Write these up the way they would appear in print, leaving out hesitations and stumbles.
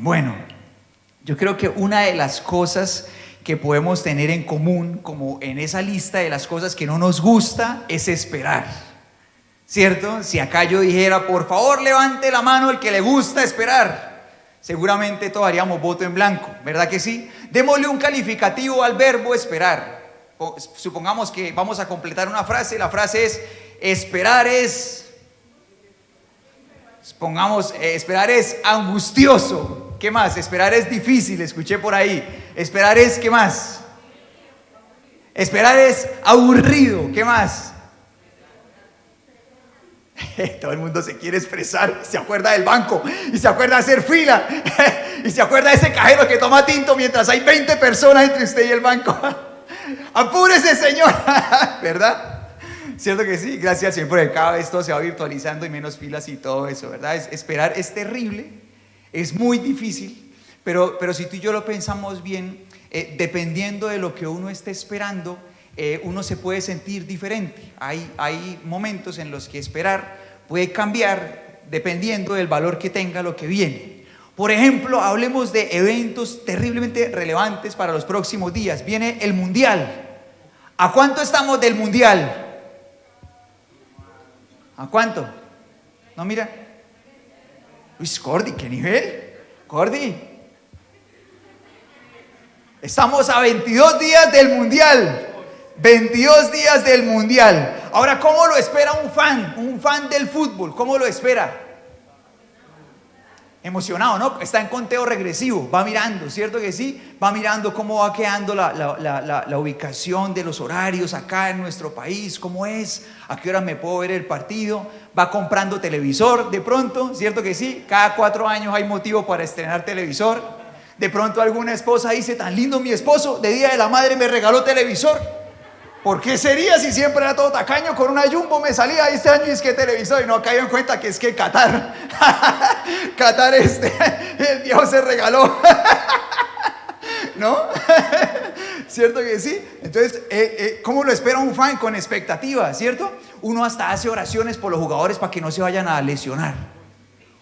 Bueno, yo creo que una de las cosas que podemos tener en común, como en esa lista de las cosas que no nos gusta, es esperar, ¿cierto? Si acá yo dijera, por favor levante la mano el que le gusta esperar, seguramente todos haríamos voto en blanco, ¿verdad que sí? Démosle un calificativo al verbo esperar. Supongamos que vamos a completar una frase, la frase es, esperar es, pongamos, esperar es angustioso. ¿Qué más? Esperar es difícil, escuché por ahí. Esperar es, ¿qué más? Esperar es aburrido, ¿qué más? Todo el mundo se quiere expresar, se acuerda del banco y se acuerda de hacer fila y se acuerda de ese cajero que toma tinto mientras hay 20 personas entre usted y el banco. Apúrese, señor, ¿verdad? ¿Cierto que sí? Gracias al Señor porque cada vez todo se va virtualizando y menos filas y todo eso, ¿verdad? Esperar es terrible, es muy difícil, pero si tú y yo lo pensamos bien, dependiendo de lo que uno esté esperando, uno se puede sentir diferente. Hay momentos en los que esperar puede cambiar dependiendo del valor que tenga lo que viene. Por ejemplo, hablemos de eventos terriblemente relevantes para los próximos días. Viene el Mundial. ¿A cuánto estamos del Mundial? ¿A cuánto? No, mira. Uy, Cordy, ¿qué nivel? Cordy. Estamos a 22 días del Mundial. 22 días del Mundial. Ahora, ¿cómo lo espera un fan del fútbol? ¿Cómo lo espera? Emocionado, ¿no? Está en conteo regresivo, va mirando, ¿cierto que sí? Va mirando cómo va quedando la ubicación de los horarios acá en nuestro país, cómo es, a qué hora me puedo ver el partido, va comprando televisor de pronto, ¿cierto que sí? Cada 4 años hay motivo para estrenar televisor. De pronto alguna esposa dice, tan lindo mi esposo, de Día de la Madre me regaló televisor. ¿Por qué sería si siempre era todo tacaño? Con una Jumbo me salía este año y es que televisor y no cayó en cuenta que es que Qatar el viejo se regaló. ¿No? ¿Cierto que sí? Entonces, ¿cómo lo espera un fan? Con expectativa, ¿cierto? Uno hasta hace oraciones por los jugadores para que no se vayan a lesionar.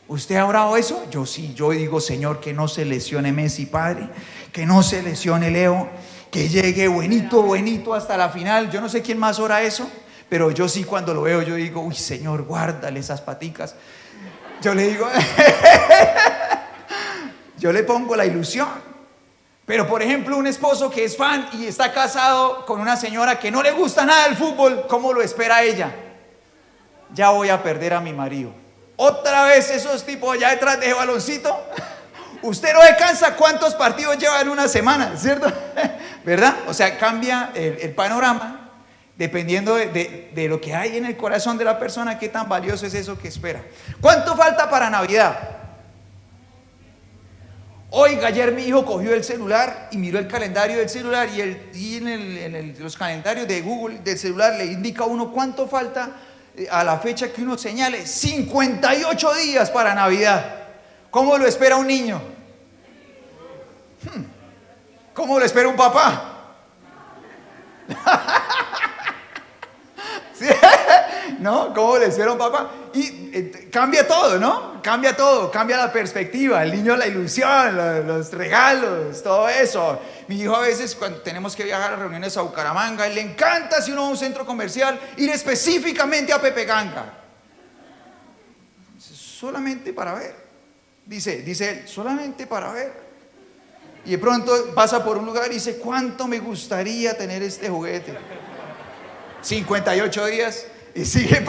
¿Usted ha orado eso? Yo sí, yo digo, Señor, que no se lesione Messi, Padre, que no se lesione Leo, que llegue buenito hasta la final. Yo no sé quién más ora eso, pero yo sí, cuando lo veo, yo digo, uy, Señor, guárdale esas paticas. Yo le digo, yo le pongo la ilusión. Pero por ejemplo, un esposo que es fan y está casado con una señora que no le gusta nada el fútbol, ¿cómo lo espera ella? Ya voy a perder a mi marido. Otra vez esos tipos allá detrás de ese baloncito. Usted no se cansa cuántos partidos lleva en una semana, ¿cierto? ¿Verdad? O sea, cambia el panorama dependiendo de lo que hay en el corazón de la persona, qué tan valioso es eso que espera. ¿Cuánto falta para Navidad? Oiga, ayer mi hijo cogió el celular y miró el calendario del celular y en los calendarios de Google del celular le indica a uno cuánto falta a la fecha que uno señale. 58 días para Navidad. ¿Cómo lo espera un niño? ¿Cómo lo espera un papá? ¿Sí? ¿No? ¿Cómo le espera un papá? Y cambia todo, ¿no? Cambia todo, cambia la perspectiva, el niño la ilusión, los regalos, todo eso. Mi hijo a veces cuando tenemos que viajar a reuniones a Bucaramanga, él le encanta, si uno va a un centro comercial, ir específicamente a Pepe Ganga. Solamente para ver. Dice él, solamente para ver. Y de pronto pasa por un lugar y dice, ¿cuánto me gustaría tener este juguete? 58 días y sigue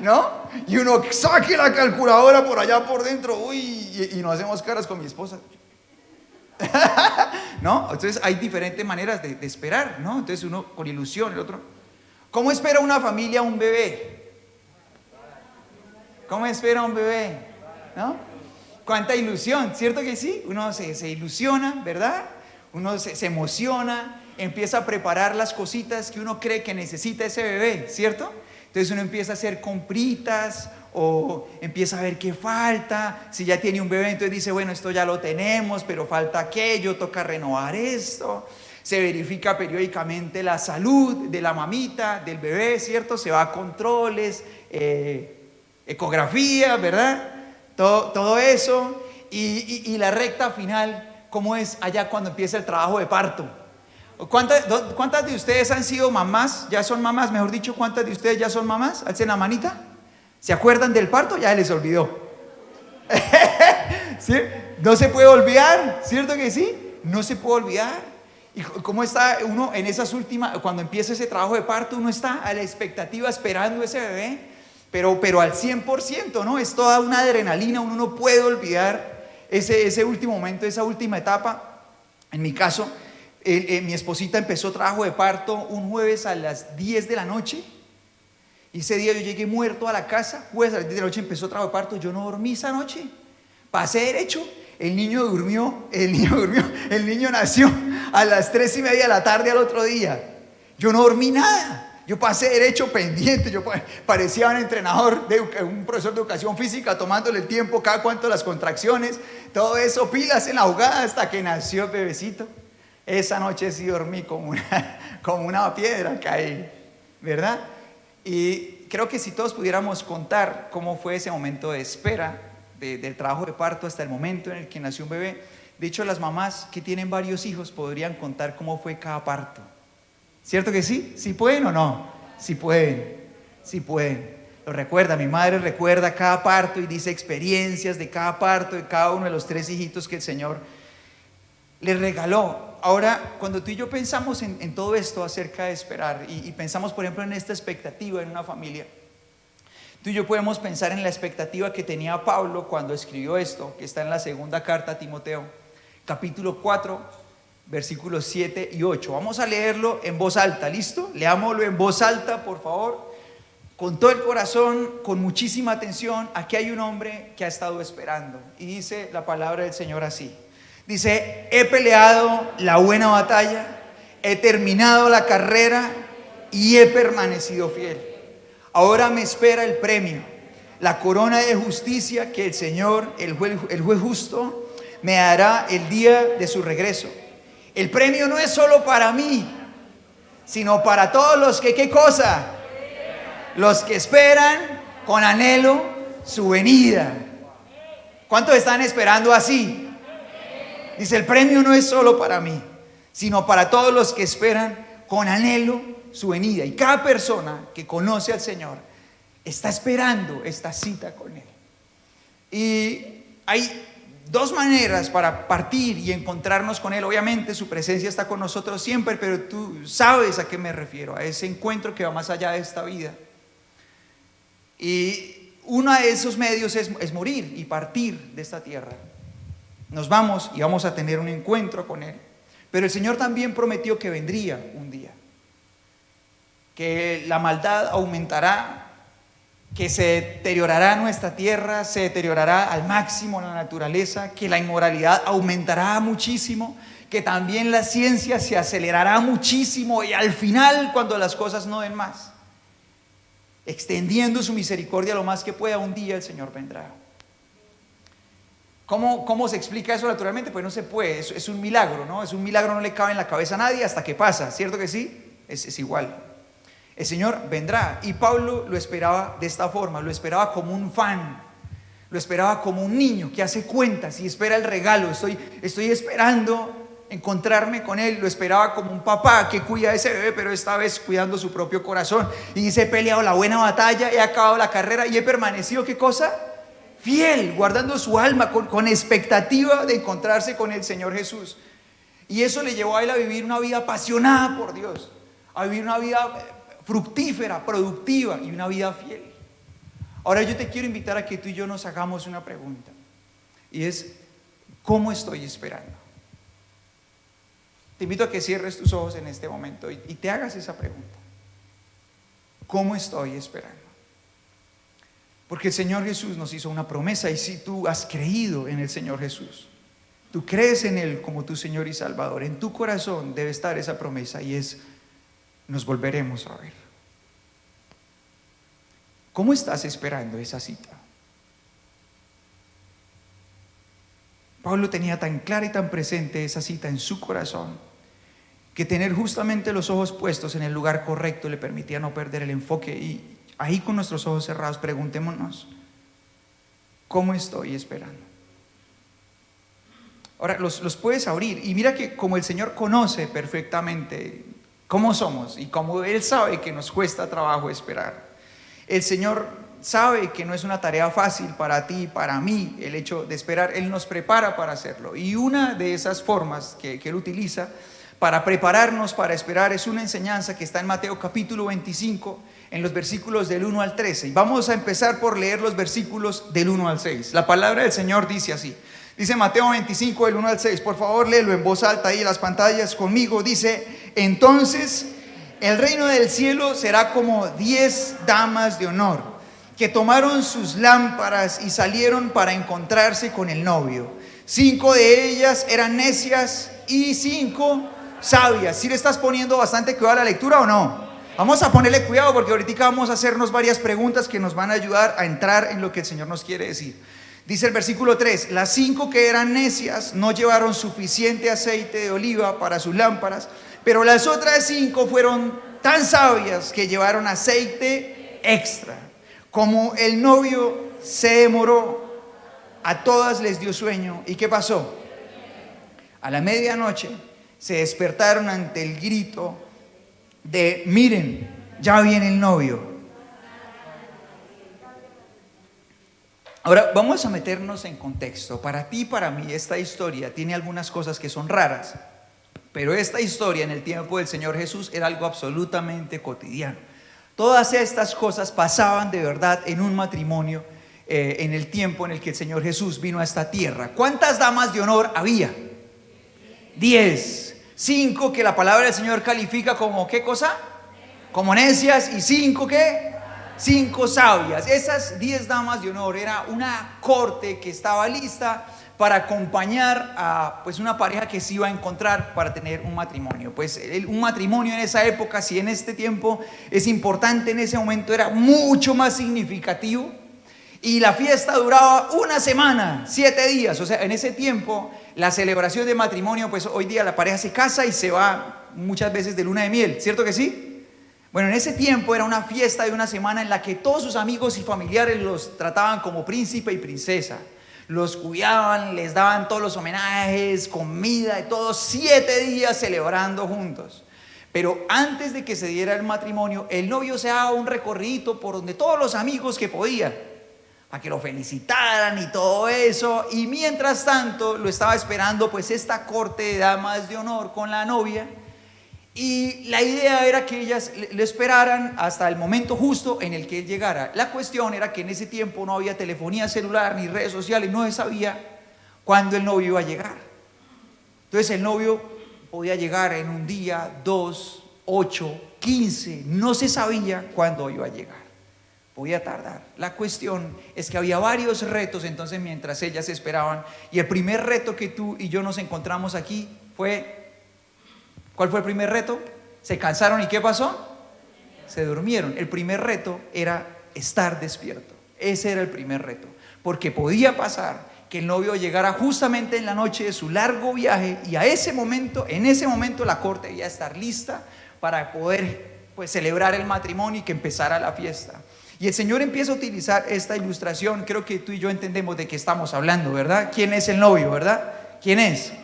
¿no? Y uno saque la calculadora por allá por dentro, uy, y nos hacemos caras con mi esposa. ¿No? Entonces hay diferentes maneras de esperar, ¿no? Entonces uno con ilusión, el otro. ¿Cómo espera una familia un bebé? ¿Cómo espera un bebé? ¿No? Cuánta ilusión, ¿cierto que sí? Uno se ilusiona, ¿verdad? Uno se emociona, empieza a preparar las cositas que uno cree que necesita ese bebé, ¿cierto? Entonces uno empieza a hacer compritas o empieza a ver qué falta. Si ya tiene un bebé, entonces dice, bueno, esto ya lo tenemos, pero falta aquello, toca renovar esto. Se verifica periódicamente la salud de la mamita, del bebé, ¿cierto? Se va a controles, ecografía, ¿verdad? Todo eso. y la recta final, ¿cómo es allá cuando empieza el trabajo de parto? ¿Cuántas de ustedes han sido mamás? ¿Ya son mamás? Mejor dicho, ¿cuántas de ustedes ya son mamás? Alcen la manita. ¿Se acuerdan del parto? Ya les olvidó. ¿Sí? No se puede olvidar, ¿cierto que sí? No se puede olvidar. ¿Y cómo está uno en esas últimas, cuando empieza ese trabajo de parto, uno está a la expectativa esperando ese bebé, pero al 100%, ¿no? Es toda una adrenalina, uno no puede olvidar ese último momento, esa última etapa. En mi caso, mi esposita empezó trabajo de parto un jueves a las 10 de la noche. Y ese día yo llegué muerto a la casa, jueves a las 10 de la noche empezó trabajo de parto, yo no dormí esa noche, pasé derecho. El niño nació a las 3:30 de la tarde al otro día. Yo no dormí nada. Yo pasé derecho pendiente. Yo parecía un entrenador, un profesor de educación física, tomándole el tiempo cada cuanto las contracciones, todo eso, pilas en la jugada hasta que nació el bebecito. Esa noche sí dormí como una piedra, caí, ¿verdad? Y creo que si todos pudiéramos contar cómo fue ese momento de espera, del trabajo de parto hasta el momento en el que nació un bebé. De hecho, las mamás que tienen varios hijos podrían contar cómo fue cada parto. ¿Cierto que sí? ¿Sí pueden o no? Sí pueden, sí pueden. Lo recuerda, mi madre recuerda cada parto y dice experiencias de cada parto, de cada uno de los 3 hijitos que el Señor le regaló. Ahora, cuando tú y yo pensamos en todo esto acerca de esperar y pensamos, por ejemplo, en esta expectativa en una familia, tú y yo podemos pensar en la expectativa que tenía Pablo cuando escribió esto, que está en la segunda carta a Timoteo, capítulo 4, versículos 7 y 8. Vamos a leerlo en voz alta, ¿listo? Leámoslo en voz alta, por favor, con todo el corazón, con muchísima atención. Aquí hay un hombre que ha estado esperando y dice la palabra del Señor así. Dice: he peleado la buena batalla, he terminado la carrera y he permanecido fiel. Ahora me espera el premio, la corona de justicia que el Señor, el juez justo, me dará el día de su regreso. El premio no es solo para mí, sino para todos los que, ¿qué cosa? Los que esperan con anhelo su venida. ¿Cuántos están esperando así? Dice: el premio no es solo para mí, sino para todos los que esperan con anhelo su venida. Y cada persona que conoce al Señor está esperando esta cita con Él. Y hay 2 maneras para partir y encontrarnos con Él. Obviamente su presencia está con nosotros siempre, pero tú sabes a qué me refiero, a ese encuentro que va más allá de esta vida. Y uno de esos medios es morir y partir de esta tierra. Nos vamos y vamos a tener un encuentro con Él. Pero el Señor también prometió que vendría un día, que la maldad aumentará, que se deteriorará nuestra tierra, se deteriorará al máximo la naturaleza, que la inmoralidad aumentará muchísimo, que también la ciencia se acelerará muchísimo y al final, cuando las cosas no den más, extendiendo su misericordia lo más que pueda, un día el Señor vendrá. ¿Cómo se explica eso naturalmente? Pues no se puede, es un milagro, ¿no? Es un milagro, no le cabe en la cabeza a nadie hasta que pasa, ¿cierto que sí? Es igual. El Señor vendrá y Pablo lo esperaba de esta forma, lo esperaba como un fan, lo esperaba como un niño que hace cuentas y espera el regalo. Estoy esperando encontrarme con Él. Lo esperaba como un papá que cuida a ese bebé, pero esta vez cuidando su propio corazón. Y dice: he peleado la buena batalla, he acabado la carrera y he permanecido, ¿qué cosa? Fiel, guardando su alma con expectativa de encontrarse con el Señor Jesús. Y eso le llevó a él a vivir una vida apasionada por Dios, a vivir una vida fructífera, productiva y una vida fiel. Ahora yo te quiero invitar a que tú y yo nos hagamos una pregunta, y es: ¿cómo estoy esperando? Te invito a que cierres tus ojos en este momento y te hagas esa pregunta. ¿Cómo estoy esperando? Porque el Señor Jesús nos hizo una promesa, y si tú has creído en el Señor Jesús, tú crees en Él como tu Señor y Salvador, en tu corazón debe estar esa promesa, y es: nos volveremos a ver. ¿Cómo estás esperando esa cita? Pablo tenía tan clara y tan presente esa cita en su corazón, que tener justamente los ojos puestos en el lugar correcto le permitía no perder el enfoque. Y ahí, con nuestros ojos cerrados, preguntémonos: ¿cómo estoy esperando? Ahora los puedes abrir y mira que como el Señor conoce perfectamente cómo somos y como Él sabe que nos cuesta trabajo esperar, el Señor sabe que no es una tarea fácil para ti, para mí, el hecho de esperar. Él nos prepara para hacerlo. Y una de esas formas que Él utiliza para prepararnos para esperar es una enseñanza que está en Mateo capítulo 25, en los versículos del 1 al 13. Y vamos a empezar por leer los versículos del 1 al 6. La palabra del Señor dice así. Dice Mateo 25, del 1 al 6. Por favor, léelo en voz alta ahí en las pantallas conmigo. Dice: entonces el reino del cielo será como 10 damas de honor, que tomaron sus lámparas y salieron para encontrarse con el novio. 5 de ellas eran necias y 5 sabias. ¿Sí le estás poniendo bastante cuidado a la lectura o no? Vamos a ponerle cuidado porque ahorita vamos a hacernos varias preguntas que nos van a ayudar a entrar en lo que el Señor nos quiere decir. Dice el versículo 3: las 5 que eran necias no llevaron suficiente aceite de oliva para sus lámparas, pero las otras 5 fueron tan sabias que llevaron aceite extra. Como el novio se demoró, a todas les dio sueño. ¿Y qué pasó? A la medianoche se despertaron ante el grito de: miren, ya viene el novio. Ahora vamos a meternos en contexto. Para ti y para mí esta historia tiene algunas cosas que son raras, pero esta historia en el tiempo del Señor Jesús era algo absolutamente cotidiano. Todas estas cosas pasaban de verdad en un matrimonio en el tiempo en el que el Señor Jesús vino a esta tierra. ¿Cuántas damas de honor había? 10. 5 que la palabra del Señor califica como ¿qué cosa? Como necias. Y 5 ¿qué? 5 sabias. Esas 10 damas de honor era una corte que estaba lista para acompañar a pues una pareja que se iba a encontrar para tener un matrimonio. Pues un matrimonio en esa época, si en este tiempo es importante, en ese momento era mucho más significativo. Y la fiesta duraba una semana, 7 días. O sea, en ese tiempo la celebración de matrimonio, pues hoy día la pareja se casa y se va muchas veces de luna de miel, ¿cierto que sí? Bueno, en ese tiempo era una fiesta de una semana en la que todos sus amigos y familiares los trataban como príncipe y princesa. Los cuidaban, les daban todos los homenajes, comida, de todos 7 días celebrando juntos. Pero antes de que se diera el matrimonio, el novio se daba un recorrido por donde todos los amigos que podían, para que lo felicitaran y todo eso. Y mientras tanto lo estaba esperando pues esta corte de damas de honor con la novia. Y la idea era que ellas le esperaran hasta el momento justo en el que él llegara. La cuestión era que en ese tiempo no había telefonía celular ni redes sociales, no se sabía cuándo el novio iba a llegar. Entonces el novio podía llegar en un día, 2, 8, 15, no se sabía cuándo iba a llegar. Podía tardar. La cuestión es que había varios retos entonces mientras ellas esperaban. Y el primer reto que tú y yo nos encontramos aquí fue... ¿Cuál fue el primer reto? Se cansaron y ¿qué pasó? Se durmieron. El primer reto era estar despierto. Ese era el primer reto. Porque podía pasar que el novio llegara justamente en la noche de su largo viaje y en ese momento la corte debía estar lista para poder pues celebrar el matrimonio y que empezara la fiesta. Y el Señor empieza a utilizar esta ilustración. Creo que tú y yo entendemos de qué estamos hablando, ¿verdad? ¿Quién es el novio, verdad? ¿Quién es?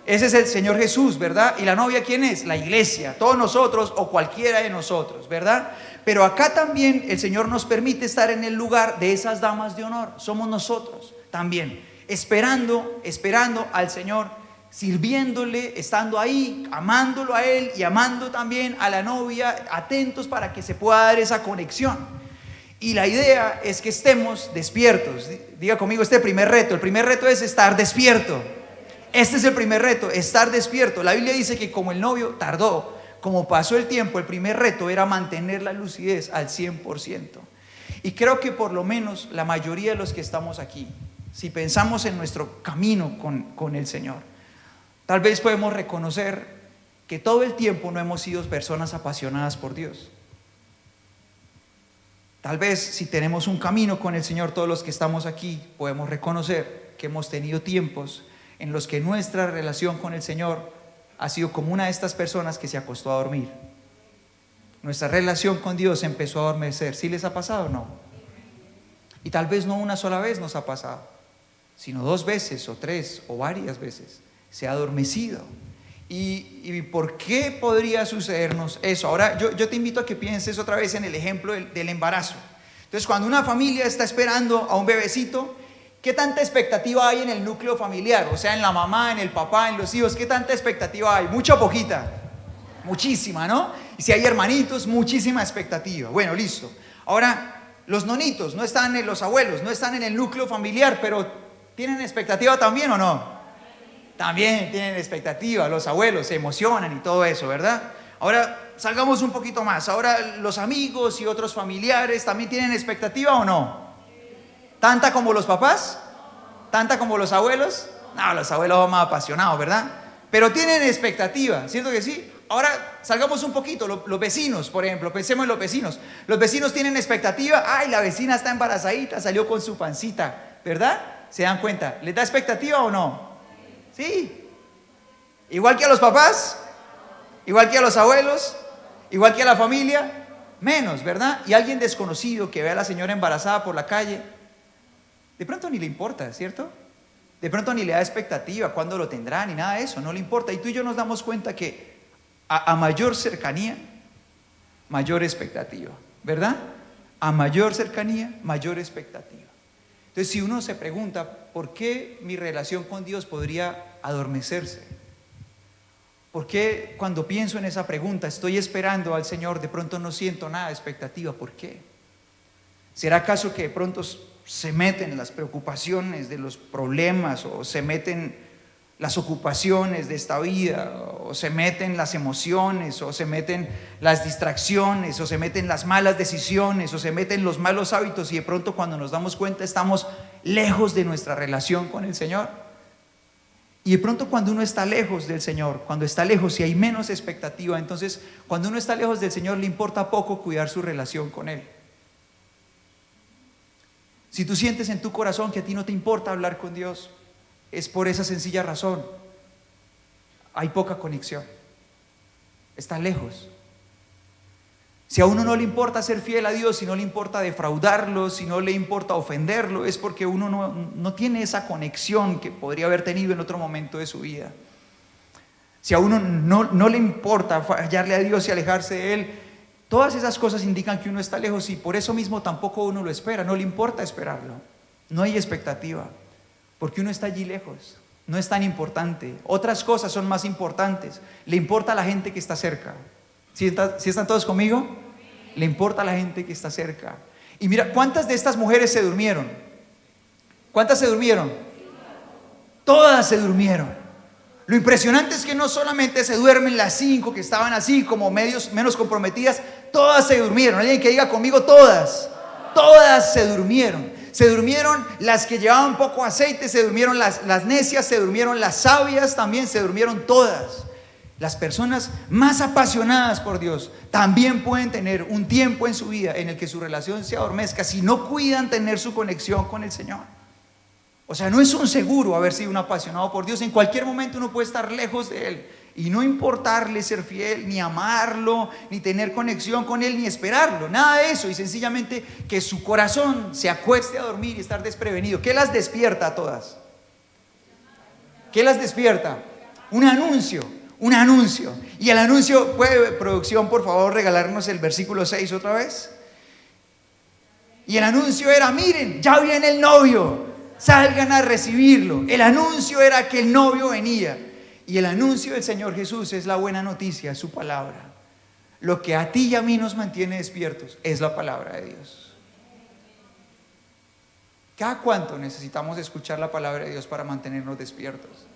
Ese es el Señor Jesús, ¿verdad? ¿Y la novia quién es? La iglesia, todos nosotros o cualquiera de nosotros, ¿verdad? Pero acá también el Señor nos permite estar en el lugar de esas damas de honor. Somos nosotros también, esperando al Señor, sirviéndole, estando ahí, amándolo a Él y amando también a la novia, atentos para que se pueda dar esa conexión. Y la idea es que estemos despiertos. Diga conmigo este primer reto. El primer reto es estar despierto. Este es el primer reto, estar despierto. La Biblia dice que como el novio tardó, como pasó el tiempo, el primer reto era mantener la lucidez al 100%. Y creo que por lo menos la mayoría de los que estamos aquí, si pensamos en nuestro camino con el Señor, tal vez podemos reconocer que todo el tiempo no hemos sido personas apasionadas por Dios. Tal vez si tenemos un camino con el Señor, todos los que estamos aquí podemos reconocer que hemos tenido tiempos en los que nuestra relación con el Señor ha sido como una de estas personas que se acostó a dormir. Nuestra relación con Dios empezó a adormecer. ¿Sí les ha pasado o no? Y tal vez no una sola vez nos ha pasado. sino 2 veces o 3 o varias veces se ha adormecido. ¿Y por qué podría sucedernos eso? Ahora yo te invito a que pienses otra vez en el ejemplo del embarazo. Entonces, cuando una familia está esperando a un bebecito, ¿qué tanta expectativa hay en el núcleo familiar? O sea, en la mamá, en el papá, en los hijos, ¿qué tanta expectativa hay? ¿Mucha o poquita? Muchísima, ¿no? Y si hay hermanitos, muchísima expectativa. Bueno, listo. Ahora, los nonitos no están en los abuelos, no están en el núcleo familiar, pero ¿tienen expectativa también o no? También tienen expectativa, los abuelos se emocionan y todo eso, ¿verdad? Ahora, salgamos un poquito más. Ahora, los amigos y otros familiares también tienen expectativa o no. ¿Tanta como los papás? ¿Tanta como los abuelos? No, los abuelos son más apasionados, ¿verdad? Pero tienen expectativa, ¿cierto que sí? Ahora salgamos un poquito, los vecinos, por ejemplo, pensemos en los vecinos. Los vecinos tienen expectativa, ay, la vecina está embarazadita, salió con su pancita, ¿verdad? ¿Se dan cuenta? ¿Les da expectativa o no? Sí. Igual que a los papás, igual que a los abuelos, igual que a la familia, menos, ¿verdad? Y alguien desconocido que ve a la señora embarazada por la calle, de pronto ni le importa, ¿cierto? De pronto ni le da expectativa, cuándo lo tendrá, ni nada de eso, no le importa. Y tú y yo nos damos cuenta que a mayor cercanía, mayor expectativa, ¿verdad? A mayor cercanía, mayor expectativa. Entonces, si uno se pregunta, ¿por qué mi relación con Dios podría adormecerse? ¿Por qué cuando pienso en esa pregunta, estoy esperando al Señor, de pronto no siento nada de expectativa? ¿Por qué? ¿Será acaso que de pronto se meten las preocupaciones de los problemas, o se meten las ocupaciones de esta vida, o se meten las emociones, o se meten las distracciones, o se meten las malas decisiones, o se meten los malos hábitos, y de pronto cuando nos damos cuenta estamos lejos de nuestra relación con el Señor? Y de pronto cuando uno está lejos del Señor, cuando está lejos y hay menos expectativa, entonces cuando uno está lejos del Señor le importa poco cuidar su relación con Él. Si tú sientes en tu corazón que a ti no te importa hablar con Dios, es por esa sencilla razón. Hay poca conexión. Está lejos. Si a uno no le importa ser fiel a Dios, si no le importa defraudarlo, si no le importa ofenderlo, es porque uno no tiene esa conexión que podría haber tenido en otro momento de su vida. Si a uno no le importa fallarle a Dios y alejarse de Él, todas esas cosas indican que uno está lejos, y por eso mismo tampoco uno lo espera, no le importa esperarlo. No hay expectativa, porque uno está allí lejos, no es tan importante. Otras cosas son más importantes. Le importa a la gente que está cerca. ¿Sí están todos conmigo? Le importa a la gente que está cerca. Y mira, ¿cuántas de estas mujeres se durmieron? ¿Cuántas se durmieron? Todas se durmieron. Lo impresionante es que no solamente se duermen las 5 que estaban así como menos comprometidas, todas se durmieron. Alguien que diga conmigo, todas. Todas se durmieron. Se durmieron las que llevaban poco aceite, se durmieron las necias, se durmieron las sabias, también se durmieron todas. Las personas más apasionadas por Dios también pueden tener un tiempo en su vida en el que su relación se adormezca si no cuidan tener su conexión con el Señor. O sea, no es un seguro haber sido un apasionado por Dios. En cualquier momento uno puede estar lejos de Él y no importarle ser fiel, ni amarlo, ni tener conexión con Él, ni esperarlo, nada de eso. Y sencillamente que su corazón se acueste a dormir y estar desprevenido. ¿Qué las despierta a todas? ¿Qué las despierta? Un anuncio. Un anuncio. Y el anuncio, ¿puede producción por favor regalarnos el versículo 6 otra vez? Y el anuncio era, miren, ya viene el novio, salgan a recibirlo. El anuncio era que el novio venía. Y el anuncio del Señor Jesús es la buena noticia, es su palabra. Lo que a ti y a mí nos mantiene despiertos es la palabra de Dios. ¿Cada cuánto necesitamos escuchar la palabra de Dios para mantenernos despiertos?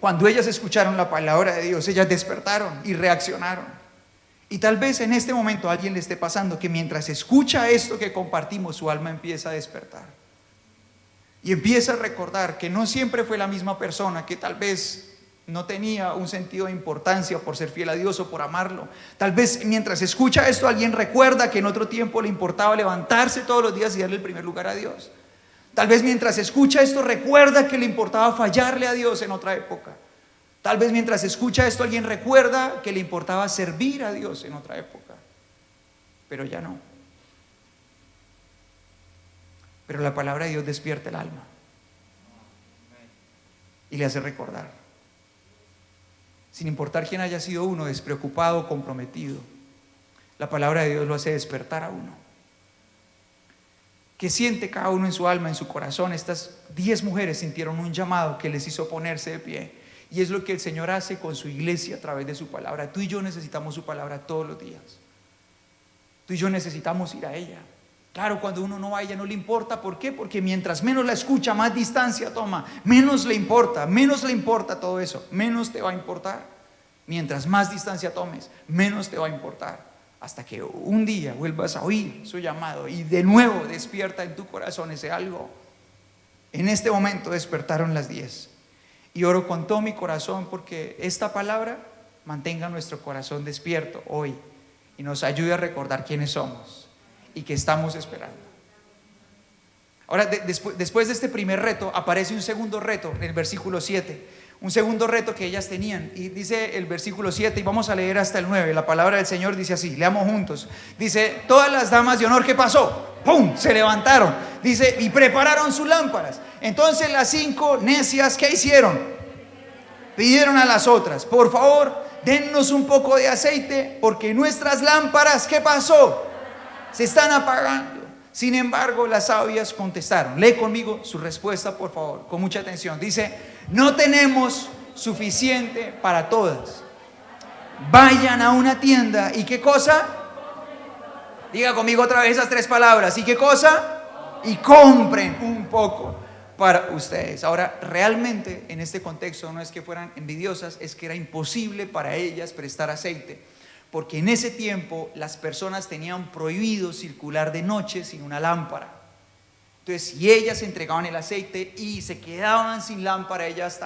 Cuando ellas escucharon la palabra de Dios, ellas despertaron y reaccionaron. Y tal vez en este momento a alguien le esté pasando que mientras escucha esto que compartimos, su alma empieza a despertar. Y empieza a recordar que no siempre fue la misma persona, que tal vez no tenía un sentido de importancia por ser fiel a Dios o por amarlo. Tal vez mientras escucha esto, alguien recuerda que en otro tiempo le importaba levantarse todos los días y darle el primer lugar a Dios. Tal vez mientras escucha esto recuerda que le importaba fallarle a Dios en otra época. Tal vez mientras escucha esto alguien recuerda que le importaba servir a Dios en otra época. Pero ya no. Pero la palabra de Dios despierta el alma y le hace recordar. Sin importar quién haya sido uno, despreocupado, comprometido, la palabra de Dios lo hace despertar a uno. ¿Qué siente cada uno en su alma, en su corazón? Estas 10 mujeres sintieron un llamado que les hizo ponerse de pie. Y es lo que el Señor hace con su iglesia a través de su palabra. Tú y yo necesitamos su palabra todos los días. Tú y yo necesitamos ir a ella. Claro, cuando uno no va a ella no le importa. ¿Por qué? Porque mientras menos la escucha, más distancia toma. Menos le importa todo eso. Menos te va a importar. Mientras más distancia tomes, menos te va a importar. Hasta que un día vuelvas a oír su llamado y de nuevo despierta en tu corazón ese algo. En este momento despertaron las 10. Y oro con todo mi corazón porque esta palabra mantenga nuestro corazón despierto hoy y nos ayude a recordar quiénes somos y qué estamos esperando. Ahora, después de este primer reto, aparece un segundo reto en el versículo 7. Un segundo reto que ellas tenían. Y dice el versículo 7, y vamos a leer hasta el 9. La palabra del Señor dice así, leamos juntos. Dice, todas las damas de honor, ¿qué pasó? ¡Pum! Se levantaron. Dice, y prepararon sus lámparas. Entonces las 5 necias, ¿qué hicieron? Pidieron a las otras, por favor, dennos un poco de aceite, porque nuestras lámparas, ¿qué pasó? Se están apagando. Sin embargo, las sabias contestaron. Lee conmigo su respuesta, por favor, con mucha atención. Dice, no tenemos suficiente para todas. Vayan a una tienda y ¿qué cosa? Diga conmigo otra vez esas 3 palabras. ¿Y qué cosa? Y compren un poco para ustedes. Ahora, realmente en este contexto no es que fueran envidiosas, es que era imposible para ellas prestar aceite. Porque en ese tiempo las personas tenían prohibido circular de noche sin una lámpara. Entonces, si ellas entregaban el aceite y se quedaban sin lámpara, ellas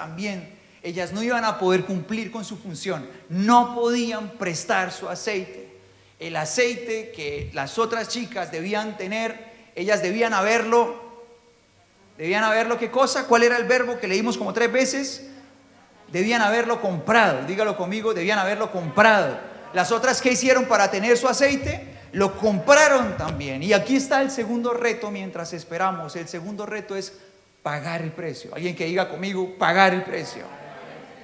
no iban a poder cumplir con su función. No podían prestar su aceite. El aceite que las otras chicas debían tener, ellas debían haberlo, ¿qué cosa? ¿Cuál era el verbo que leímos como 3 veces? Debían haberlo comprado. Dígalo conmigo, debían haberlo comprado. Las otras, ¿qué hicieron para tener su aceite? Lo compraron también. Y aquí está el segundo reto mientras esperamos. El segundo reto es pagar el precio. Alguien que diga conmigo, pagar el precio.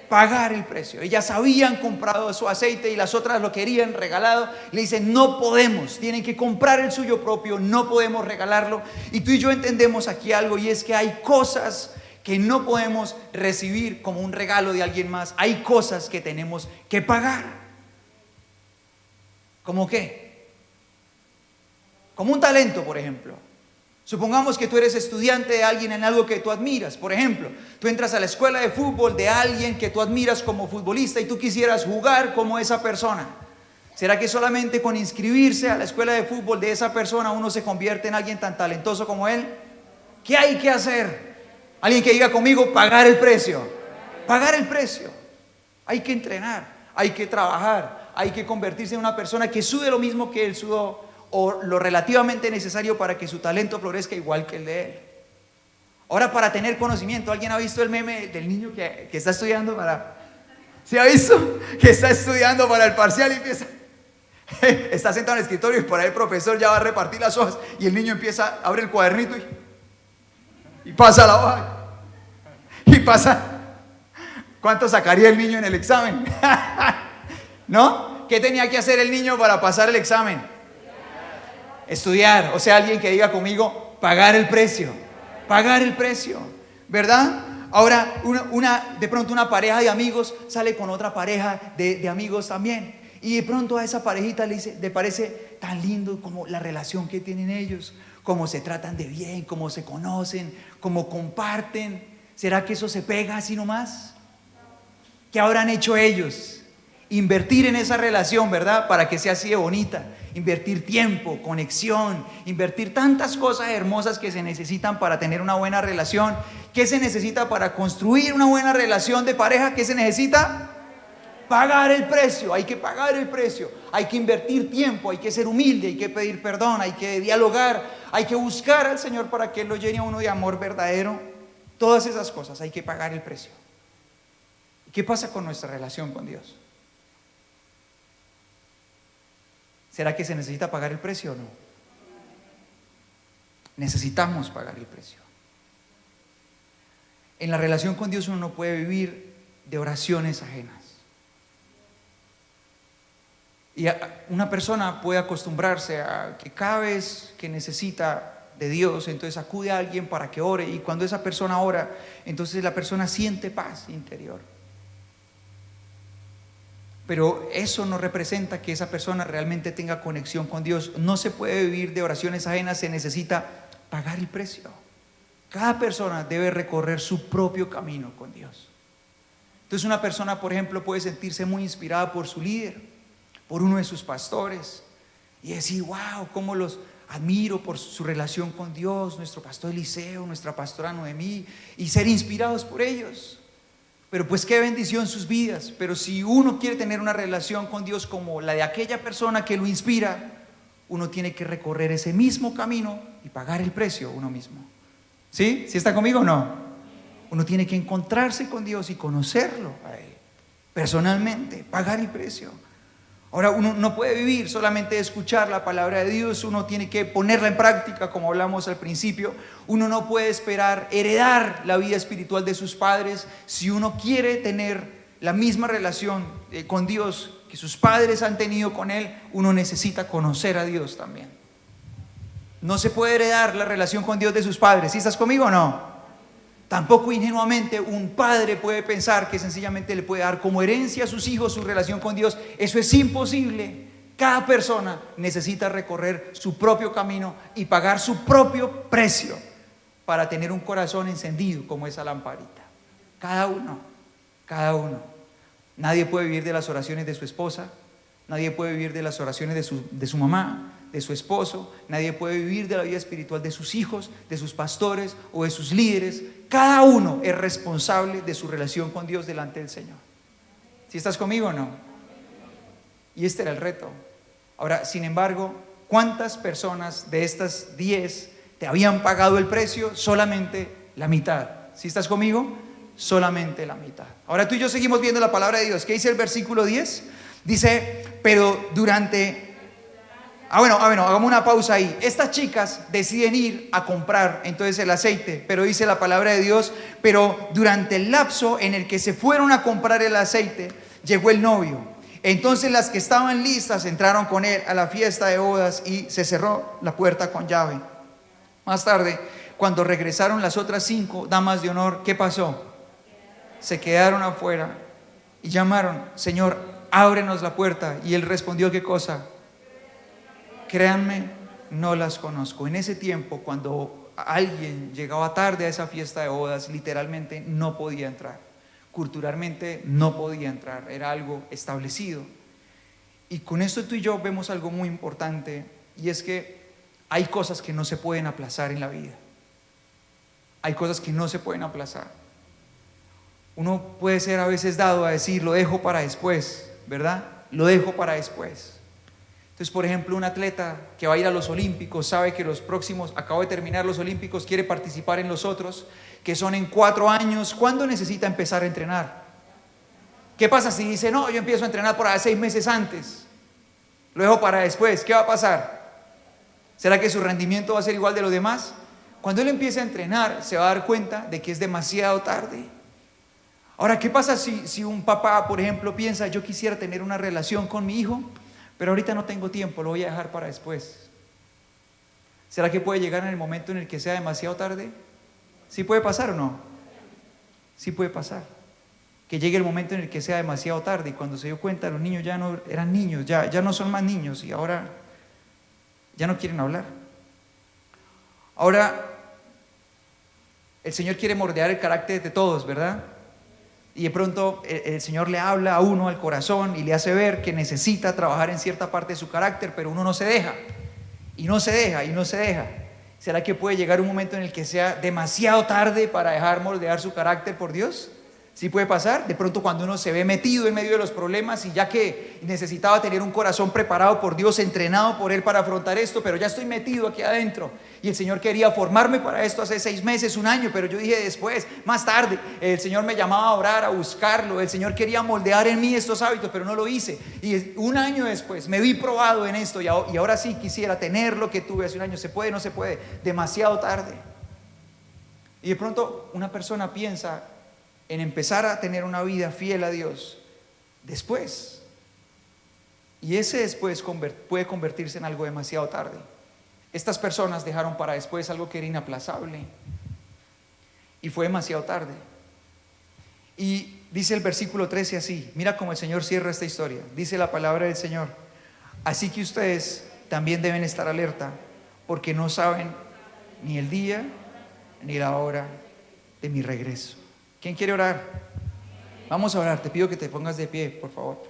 Pagar el precio. Ellas habían comprado su aceite y las otras lo querían regalado. Le dicen, no podemos, tienen que comprar el suyo propio, no podemos regalarlo. Y tú y yo entendemos aquí algo, y es que hay cosas que no podemos recibir como un regalo de alguien más. Hay cosas que tenemos que pagar. ¿Cómo qué? Como un talento, por ejemplo. Supongamos que tú eres estudiante de alguien en algo que tú admiras. Por ejemplo, tú entras a la escuela de fútbol de alguien que tú admiras como futbolista y tú quisieras jugar como esa persona. ¿Será que solamente con inscribirse a la escuela de fútbol de esa persona uno se convierte en alguien tan talentoso como él? ¿Qué hay que hacer? Alguien que diga conmigo, pagar el precio. Pagar el precio. Hay que entrenar, hay que trabajar. Hay que convertirse en una persona que sude lo mismo que él sudó o lo relativamente necesario para que su talento florezca igual que el de él. Ahora, para tener conocimiento, ¿alguien ha visto el meme del niño que está estudiando para... ¿Se ha visto? Que está estudiando para el parcial y empieza... Está sentado en el escritorio y por ahí el profesor ya va a repartir las hojas y el niño empieza, abre el cuadernito y pasa la hoja. Y pasa... ¿Cuánto sacaría el niño en el examen? ¿No? ¿Qué tenía que hacer el niño para pasar el examen? Estudiar. O sea, alguien que diga conmigo, pagar el precio. Pagar el precio, ¿verdad? Ahora, de pronto una pareja de amigos sale con otra pareja de amigos también. Y de pronto a esa parejita le parece tan lindo como la relación que tienen ellos, cómo se tratan de bien, cómo se conocen, cómo comparten. ¿Será que eso se pega así nomás? ¿Qué habrán hecho ellos? Invertir en esa relación, ¿verdad? Para que sea así de bonita. Invertir tiempo, conexión, invertir tantas cosas hermosas que se necesitan para tener una buena relación. ¿Qué se necesita para construir una buena relación de pareja? ¿Qué se necesita? Pagar el precio. Hay que pagar el precio. Hay que invertir tiempo, hay que ser humilde, hay que pedir perdón, hay que dialogar, hay que buscar al Señor para que Él lo llene a uno de amor verdadero. Todas esas cosas hay que pagar el precio. ¿Qué pasa con nuestra relación con Dios? ¿Será que se necesita pagar el precio o no? Necesitamos pagar el precio. En la relación con Dios uno no puede vivir de oraciones ajenas. Y una persona puede acostumbrarse a que cada vez que necesita de Dios, entonces acude a alguien para que ore, y cuando esa persona ora, entonces la persona siente paz interior. Pero eso no representa que esa persona realmente tenga conexión con Dios. No se puede vivir de oraciones ajenas, se necesita pagar el precio. Cada persona debe recorrer su propio camino con Dios. Entonces una persona, por ejemplo, puede sentirse muy inspirada por su líder, por uno de sus pastores, y decir, wow, cómo los admiro por su relación con Dios, nuestro pastor Eliseo, nuestra pastora Noemí, y ser inspirados por ellos. Pero pues qué bendición sus vidas. Pero si uno quiere tener una relación con Dios como la de aquella persona que lo inspira, uno tiene que recorrer ese mismo camino y pagar el precio uno mismo. ¿Sí? ¿Sí está conmigo o no? Uno tiene que encontrarse con Dios y conocerlo a Él personalmente, pagar el precio. Ahora, uno no puede vivir solamente de escuchar la palabra de Dios, uno tiene que ponerla en práctica, como hablamos al principio. Uno no puede esperar heredar la vida espiritual de sus padres. Si uno quiere tener la misma relación con Dios que sus padres han tenido con Él, uno necesita conocer a Dios también. No se puede heredar la relación con Dios de sus padres. ¿Sí estás conmigo o no? Tampoco ingenuamente un padre puede pensar que sencillamente le puede dar como herencia a sus hijos su relación con Dios. Eso es imposible. Cada persona necesita recorrer su propio camino y pagar su propio precio para tener un corazón encendido como esa lamparita. Cada uno, cada uno. Nadie puede vivir de las oraciones de su esposa, nadie puede vivir de las oraciones de su mamá, de su esposo, nadie puede vivir de la vida espiritual de sus hijos, de sus pastores o de sus líderes. Cada uno es responsable de su relación con Dios delante del Señor. ¿Sí estás conmigo o no? Y este era el reto. Ahora, sin embargo, ¿cuántas personas de estas 10 te habían pagado el precio? Solamente la mitad. ¿Sí estás conmigo? Solamente la mitad. Ahora tú y yo seguimos viendo la palabra de Dios. ¿Qué dice el versículo 10? Dice, pero durante... bueno, hagamos una pausa ahí. Estas chicas deciden ir a comprar entonces el aceite, pero dice la palabra de Dios, pero durante el lapso en el que se fueron a comprar el aceite, llegó el novio. Entonces las que estaban listas entraron con él a la fiesta de bodas y se cerró la puerta con llave. Más tarde, cuando regresaron las otras 5 damas de honor, ¿qué pasó? Se quedaron afuera y llamaron, Señor, ábrenos la puerta. Y él respondió, ¿qué cosa? Créanme, no las conozco. En ese tiempo, cuando alguien llegaba tarde a esa fiesta de bodas, literalmente no podía entrar. Culturalmente no podía entrar, era algo establecido. Y con esto tú y yo vemos algo muy importante, y es que hay cosas que no se pueden aplazar en la vida. Hay cosas que no se pueden aplazar. Uno puede ser a veces dado a decir, lo dejo para después, ¿verdad? Lo dejo para después. Entonces, por ejemplo, un atleta que va a ir a los Olímpicos sabe que los próximos, acabo de terminar los Olímpicos, quiere participar en los otros, que son en 4 años. ¿Cuándo necesita empezar a entrenar? ¿Qué pasa si dice, no, yo empiezo a entrenar por ahí 6 meses antes? Lo dejo para después. ¿Qué va a pasar? ¿Será que su rendimiento va a ser igual de los demás? Cuando él empiece a entrenar, se va a dar cuenta de que es demasiado tarde. Ahora, ¿qué pasa si un papá, por ejemplo, piensa, yo quisiera tener una relación con mi hijo, pero ahorita no tengo tiempo, lo voy a dejar para después? ¿Será que puede llegar en el momento en el que sea demasiado tarde? ¿Sí puede pasar o no? Sí puede pasar. Que llegue el momento en el que sea demasiado tarde y cuando se dio cuenta los niños ya no eran niños, ya no son más niños y ahora ya no quieren hablar. Ahora, el Señor quiere moldear el carácter de todos, ¿verdad? Y de pronto el Señor le habla a uno al corazón y le hace ver que necesita trabajar en cierta parte de su carácter, pero uno no se deja, y no se deja, y no se deja. ¿Será que puede llegar un momento en el que sea demasiado tarde para dejar moldear su carácter por Dios? Sí puede pasar, de pronto cuando uno se ve metido en medio de los problemas y ya que necesitaba tener un corazón preparado por Dios, entrenado por Él para afrontar esto, pero ya estoy metido aquí adentro y el Señor quería formarme para esto hace 6 meses, un año, pero yo dije después, más tarde, el Señor me llamaba a orar, a buscarlo, el Señor quería moldear en mí estos hábitos, pero no lo hice y un año después me vi probado en esto y ahora sí quisiera tener lo que tuve hace un año. ¿Se puede? No se puede, demasiado tarde. Y de pronto una persona piensa en empezar a tener una vida fiel a Dios después. Y ese después puede convertirse en algo demasiado tarde. Estas personas dejaron para después algo que era inaplazable. Y fue demasiado tarde. Y dice el versículo 13 así. Mira cómo el Señor cierra esta historia. Dice la palabra del Señor: así que ustedes también deben estar alerta, porque no saben ni el día ni la hora de mi regreso. ¿Quién quiere orar? Vamos a orar. Te pido que te pongas de pie, por favor.